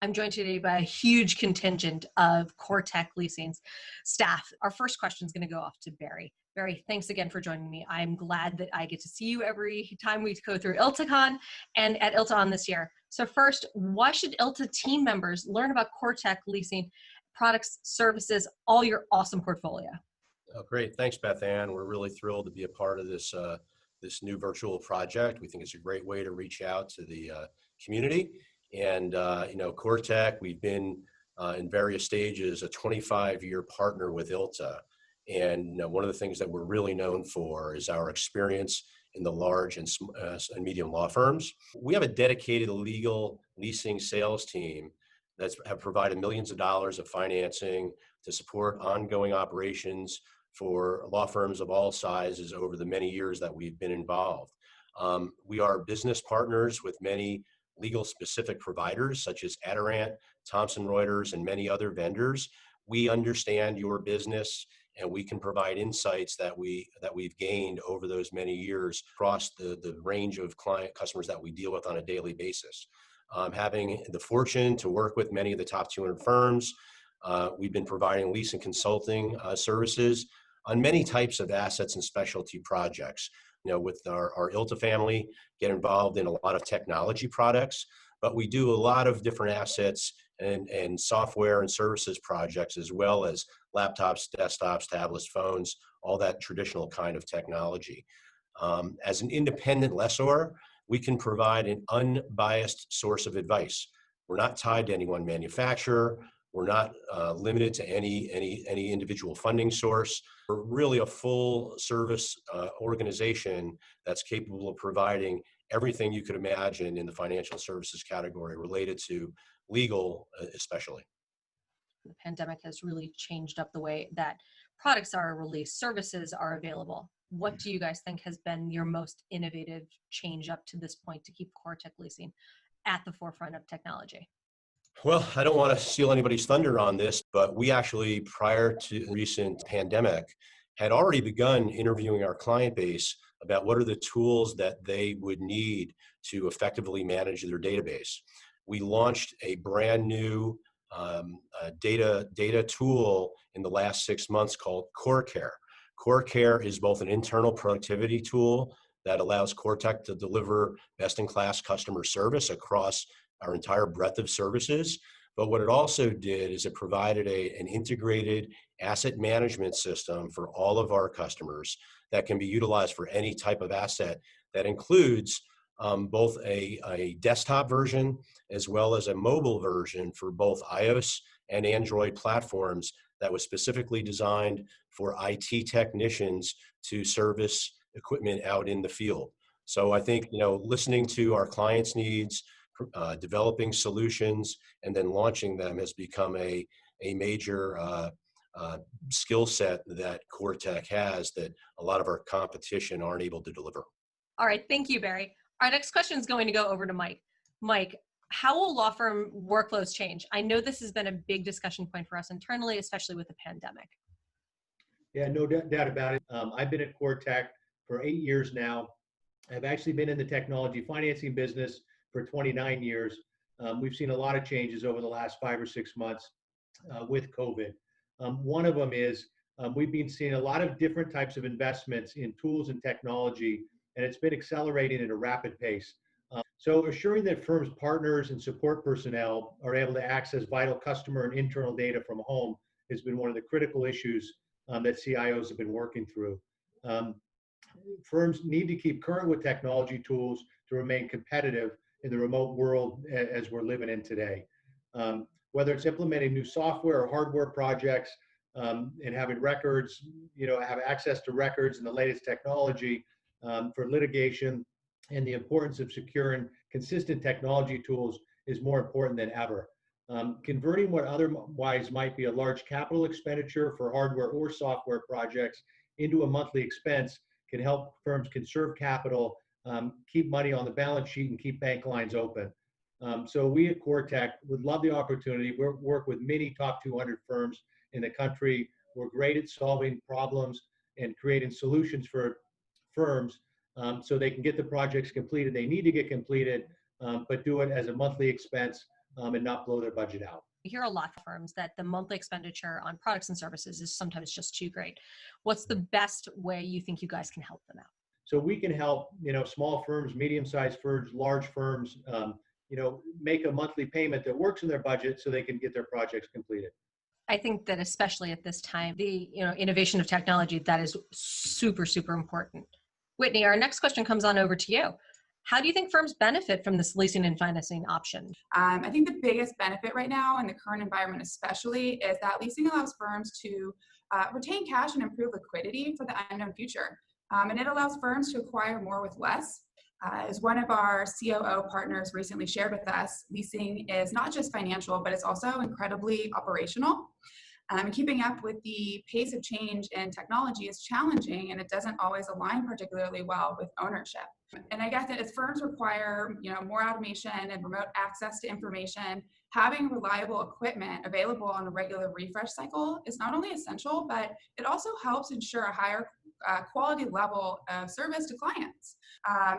I'm joined today by a huge contingent of CoreTech Leasing's staff. Our first question is going to go off to Barry. Barry, thanks again for joining me. I'm glad that I get to see you every time we go through ILTACon and at ILTACon this year. So first, why should ILTA team members learn about CoreTech Leasing products, services, all your awesome portfolio? Oh, great. Thanks, Beth Ann. We're really thrilled to be a part of this this new virtual project. We think it's a great way to reach out to the community. And, CoreTech, we've been in various stages, a 25-year partner with ILTA. And one of the things that we're really known for is our experience in the large and medium law firms. We have a dedicated legal leasing sales team that have provided millions of dollars of financing to support ongoing operations for law firms of all sizes over the many years that we've been involved. We are business partners with many legal specific providers such as Adirant, Thomson Reuters, and many other vendors. We understand your business and we can provide insights that we've gained over those many years across the range of customers that we deal with on a daily basis. Having the fortune to work with many of the top 200 firms, we've been providing leasing consulting services on many types of assets and specialty projects. With our ILTA family, get involved in a lot of technology products, but we do a lot of different assets and software and services projects, as well as laptops, desktops, tablets, phones, all that traditional kind of technology. As an independent lessor, we can provide an unbiased source of advice. We're not tied to any one manufacturer. We're not limited to any individual funding source. We're really a full service organization that's capable of providing everything you could imagine in the financial services category related to legal, especially. The pandemic has really changed up the way that products are released, services are available. What do you guys think has been your most innovative change up to this point to keep CoreTech Leasing at the forefront of technology? Well, I don't want to steal anybody's thunder on this, but we actually, prior to the recent pandemic, had already begun interviewing our client base about what are the tools that they would need to effectively manage their database. We launched a brand new data tool in the last 6 months called CoreCare. CoreCare is both an internal productivity tool that allows CoreTech to deliver best-in-class customer service across our entire breadth of services. But what it also did is it provided an integrated asset management system for all of our customers that can be utilized for any type of asset that includes both a desktop version as well as a mobile version for both iOS and Android platforms that was specifically designed for IT technicians to service equipment out in the field. So I think, listening to our clients' needs, developing solutions, and then launching them has become a major skill set that CoreTech has that a lot of our competition aren't able to deliver. All right, thank you, Barry. Our next question is going to go over to Mike. Mike, how will law firm workflows change? I know this has been a big discussion point for us internally, especially with the pandemic. Yeah, no doubt about it. I've been at CoreTech for 8 years now. I've actually been in the technology financing business for 29 years. We've seen a lot of changes over the last 5 or 6 months with COVID. One of them is we've been seeing a lot of different types of investments in tools and technology, and it's been accelerating at a rapid pace. So assuring that firms' partners and support personnel are able to access vital customer and internal data from home has been one of the critical issues that CIOs have been working through. Firms need to keep current with technology tools to remain competitive in the remote world as we're living in today. Whether it's implementing new software or hardware projects and having records, have access to records and the latest technology for litigation, and the importance of securing consistent technology tools is more important than ever. Converting what otherwise might be a large capital expenditure for hardware or software projects into a monthly expense can help firms conserve capital, keep money on the balance sheet, and keep bank lines open. So we at CoreTech would love the opportunity. We work with many top 200 firms in the country. We're great at solving problems and creating solutions for firms so they can get the projects completed they need to get completed, but do it as a monthly expense and not blow their budget out. I hear a lot from firms that the monthly expenditure on products and services is sometimes just too great. What's the best way you think you guys can help them out? So we can help, small firms, medium-sized firms, large firms, make a monthly payment that works in their budget so they can get their projects completed. I think that especially at this time, the innovation of technology, that is super, super important. Whitney, our next question comes on over to you. How do you think firms benefit from this leasing and financing option? I think the biggest benefit right now in the current environment especially is that leasing allows firms to retain cash and improve liquidity for the unknown future. And it allows firms to acquire more with less. As one of our COO partners recently shared with us, leasing is not just financial, but it's also incredibly operational. Keeping up with the pace of change in technology is challenging, and it doesn't always align particularly well with ownership. And I guess that as firms require, more automation and remote access to information, having reliable equipment available on a regular refresh cycle is not only essential, but it also helps ensure a higher quality level of service to clients.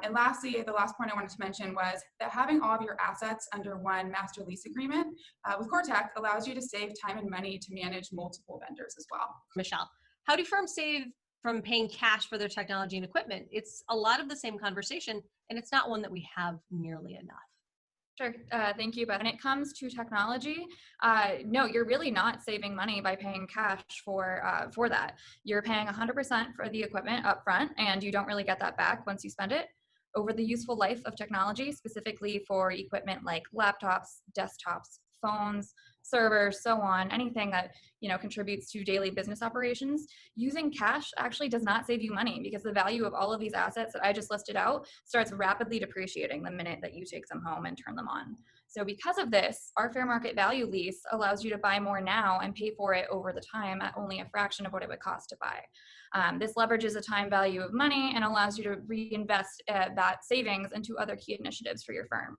And lastly, the last point I wanted to mention was that having all of your assets under one master lease agreement with CoreTech allows you to save time and money to manage multiple vendors as well. Michelle, how do firms save from paying cash for their technology and equipment? It's a lot of the same conversation, and it's not one that we have nearly enough. Sure. Thank you, Beth. When it comes to technology, no, you're really not saving money by paying cash for that. You're paying 100% for the equipment up front, and you don't really get that back once you spend it. Over the useful life of technology, specifically for equipment like laptops, desktops, phones, servers, so on, anything that contributes to daily business operations, using cash actually does not save you money because the value of all of these assets that I just listed out starts rapidly depreciating the minute that you take them home and turn them on. So because of this, our fair market value lease allows you to buy more now and pay for it over the time at only a fraction of what it would cost to buy. This leverages the time value of money and allows you to reinvest that savings into other key initiatives for your firm.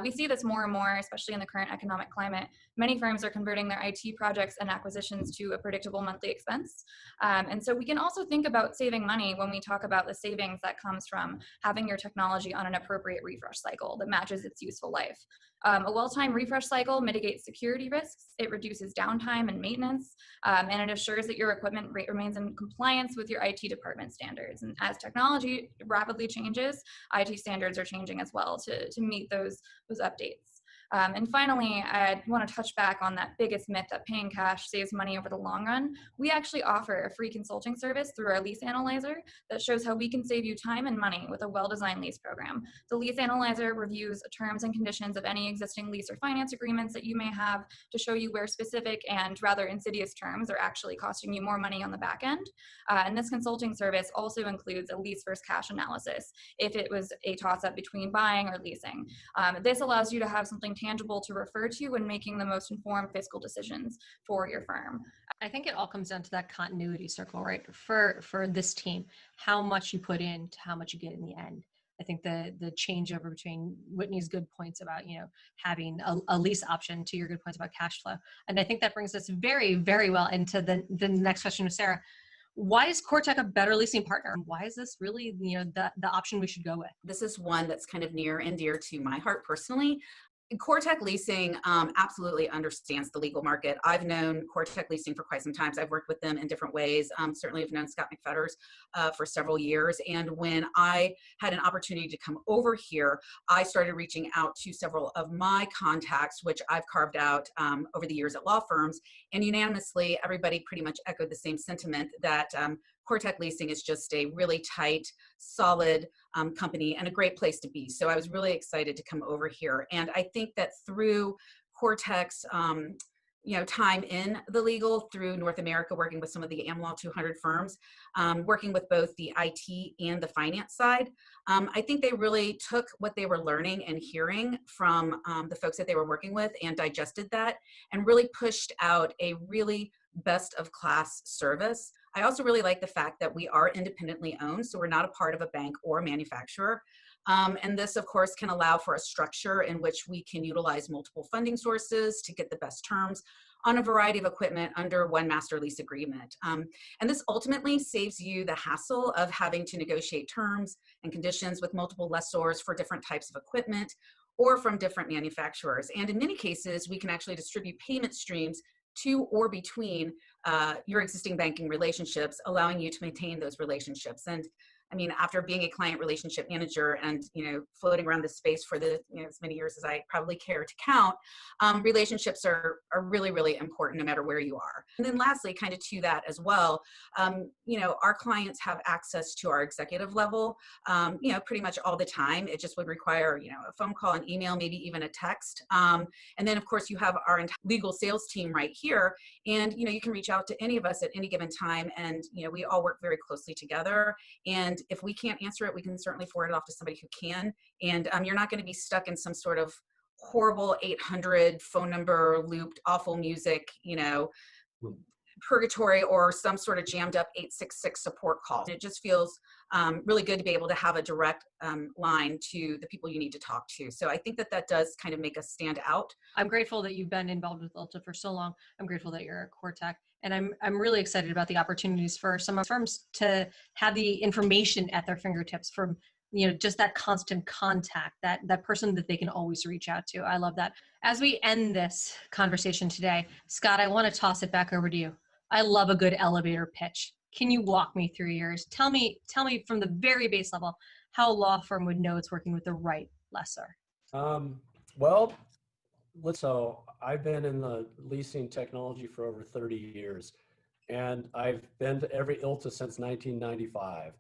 We see this more and more, especially in the current economic climate. Many firms are converting their IT projects and acquisitions to a predictable monthly expense. And so we can also think about saving money when we talk about the savings that comes from having your technology on an appropriate refresh cycle that matches its useful life. A well-timed refresh cycle mitigates security risks, it reduces downtime and maintenance, and it assures that your equipment remains in compliance with your IT department standards. And as technology rapidly changes, IT standards are changing as well to meet those updates. And finally, I want to touch back on that biggest myth that paying cash saves money over the long run. We actually offer a free consulting service through our lease analyzer that shows how we can save you time and money with a well-designed lease program. The lease analyzer reviews terms and conditions of any existing lease or finance agreements that you may have to show you where specific and rather insidious terms are actually costing you more money on the back end. And this consulting service also includes a lease versus cash analysis if it was a toss-up between buying or leasing. This allows you to have something tangible to refer to when making the most informed fiscal decisions for your firm. I think it all comes down to that continuity circle, right? For this team, how much you put in to how much you get in the end. I think the changeover between Whitney's good points about, having a lease option to your good points about cash flow. And I think that brings us very, very well into the next question with Sarah. Why is CoreTech a better leasing partner? Why is this really, the option we should go with? This is one that's kind of near and dear to my heart personally. CoreTech Leasing absolutely understands the legal market. I've known CoreTech Leasing for quite some time. I've worked with them in different ways. Certainly have known Scott McFetters for several years. And when I had an opportunity to come over here, I started reaching out to several of my contacts, which I've carved out over the years at law firms. And unanimously, everybody pretty much echoed the same sentiment that CoreTech Leasing is just a really tight, solid company and a great place to be. So I was really excited to come over here. And I think that through CoreTech's time in the legal through North America, working with some of the AmLaw 200 firms, working with both the IT and the finance side, I think they really took what they were learning and hearing from the folks that they were working with and digested that and really pushed out a really best of class service. I also really like the fact that we are independently owned, so we're not a part of a bank or a manufacturer. And this, of course, can allow for a structure in which we can utilize multiple funding sources to get the best terms on a variety of equipment under one master lease agreement. And this ultimately saves you the hassle of having to negotiate terms and conditions with multiple lessors for different types of equipment, or from different manufacturers. And in many cases, we can actually distribute payment streams to or between your existing banking relationships, allowing you to maintain those relationships. And I mean, after being a client relationship manager and, floating around this space for the, as many years as I probably care to count, relationships are really, really important no matter where you are. And then lastly, kind of to that as well, our clients have access to our executive level, pretty much all the time. It just would require, a phone call, an email, maybe even a text. And then of course you have our entire legal sales team right here. And, you can reach out to any of us at any given time. And, we all work very closely together. And if we can't answer it, we can certainly forward it off to somebody who can. And you're not going to be stuck in some sort of horrible 800 phone number looped, awful music, purgatory or some sort of jammed up 866 support call. It just feels really good to be able to have a direct line to the people you need to talk to. So I think that does kind of make us stand out. I'm grateful that you've been involved with ILTA for so long. I'm grateful that you're at CoreTech. And I'm really excited about the opportunities for some firms to have the information at their fingertips from, just that constant contact, that person that they can always reach out to. I love that. As we end this conversation today, Scott, I want to toss it back over to you. I love a good elevator pitch. Can you walk me through yours? Tell me from the very base level how a law firm would know it's working with the right lessor. So I've been in the leasing technology for over 30 years, and I've been to every ILTA since 1995.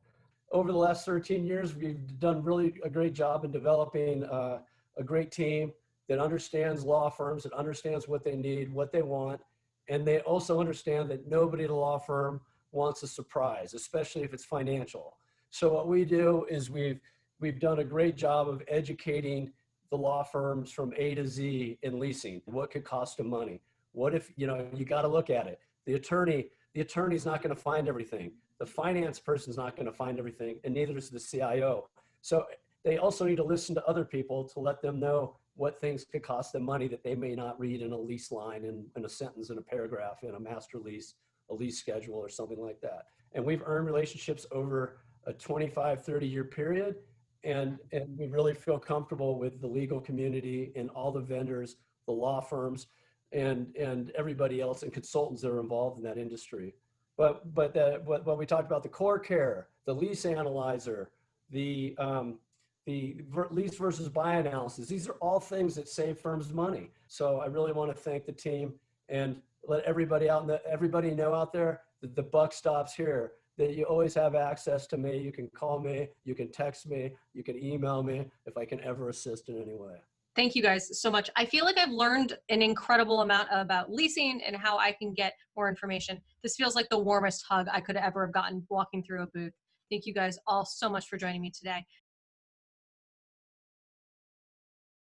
Over the last 13 years, we've done really a great job in developing a great team that understands law firms, that understands what they need, what they want, and they also understand that nobody at a law firm wants a surprise, especially if it's financial. So what we do is we've done a great job of educating the law firms from A to Z in leasing. What could cost them money? What if, you got to look at it. The attorney's not going to find everything. The finance person's not going to find everything, and neither is the CIO. So they also need to listen to other people to let them know what things could cost them money that they may not read in a lease line, in a sentence, in a paragraph, in a master lease, a lease schedule, or something like that. And we've earned relationships over a 25, 30-year period. And we really feel comfortable with the legal community and all the vendors, the law firms, and everybody else and consultants that are involved in that industry. But what we talked about, the core care, the lease analyzer, the lease versus buy analysis, these are all things that save firms money. So I really want to thank the team and let everybody know out there that the buck stops here, that you always have access to me. You can call me, you can text me, you can email me if I can ever assist in any way. Thank you guys so much. I feel like I've learned an incredible amount about leasing and how I can get more information. This feels like the warmest hug I could ever have gotten walking through a booth. Thank you guys all so much for joining me today.